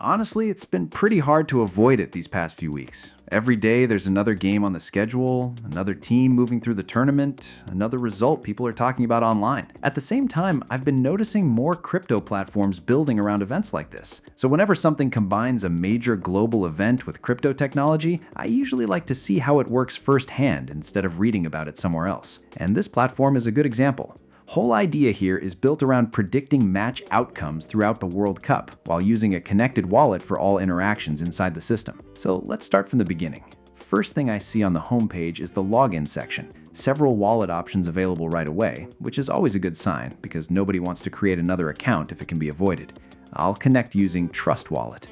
honestly, it's been pretty hard to avoid it these past few weeks. Every day there's another game on the schedule, another team moving through the tournament, another result people are talking about online. At the same time, I've been noticing more crypto platforms building around events like this. So whenever something combines a major global event with crypto technology, I usually like to see how it works firsthand instead of reading about it somewhere else. And this platform is a good example. Whole idea here is built around predicting match outcomes throughout the World Cup while using a connected wallet for all interactions inside the system. So let's start from the beginning. First thing I see on the homepage is the login section. Several wallet options available right away, which is always a good sign because nobody wants to create another account if it can be avoided. I'll connect using Trust Wallet.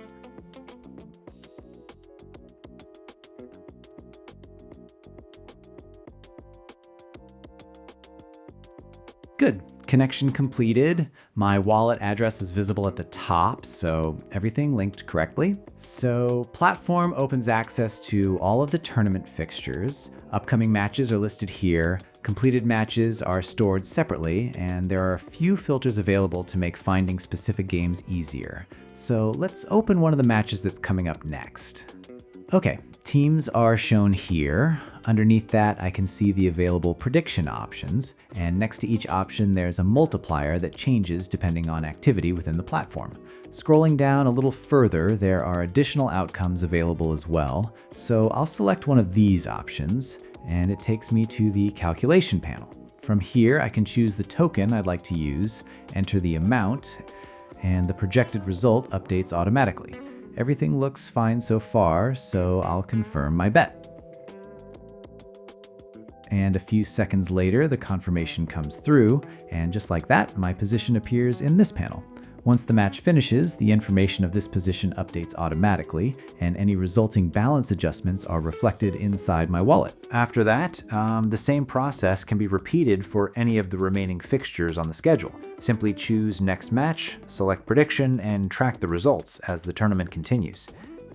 Good. Connection completed. My wallet address is visible at the top, so everything linked correctly. So platform opens access to all of the tournament fixtures. Upcoming matches are listed here. Completed matches are stored separately, and there are a few filters available to make finding specific games easier. So let's open one of the matches that's coming up next. Okay, teams are shown here. Underneath that, I can see the available prediction options, and next to each option there's a multiplier that changes depending on activity within the platform. Scrolling down a little further, there are additional outcomes available as well, so I'll select one of these options, and it takes me to the calculation panel. From here, I can choose the token I'd like to use, enter the amount, and the projected result updates automatically. Everything looks fine so far, so I'll confirm my bet. And a few seconds later, the confirmation comes through, and just like that, my position appears in this panel. Once the match finishes, the information of this position updates automatically, and any resulting balance adjustments are reflected inside my wallet. After that, the same process can be repeated for any of the remaining fixtures on the schedule. Simply choose Next Match, select Prediction, and track the results as the tournament continues.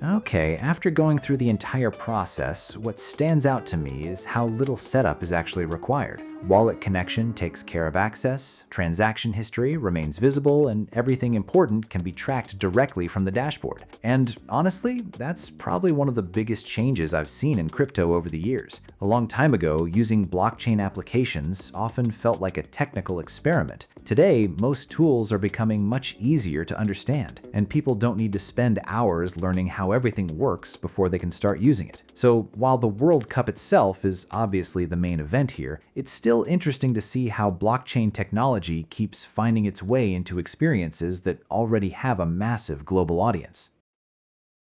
Okay, after going through the entire process, what stands out to me is how little setup is actually required. Wallet connection takes care of access, transaction history remains visible, and everything important can be tracked directly from the dashboard. And honestly, that's probably one of the biggest changes I've seen in crypto over the years. A long time ago, using blockchain applications often felt like a technical experiment. Today, most tools are becoming much easier to understand, and people don't need to spend hours learning how everything works before they can start using it. So while the World Cup itself is obviously the main event here, it's still interesting to see how blockchain technology keeps finding its way into experiences that already have a massive global audience.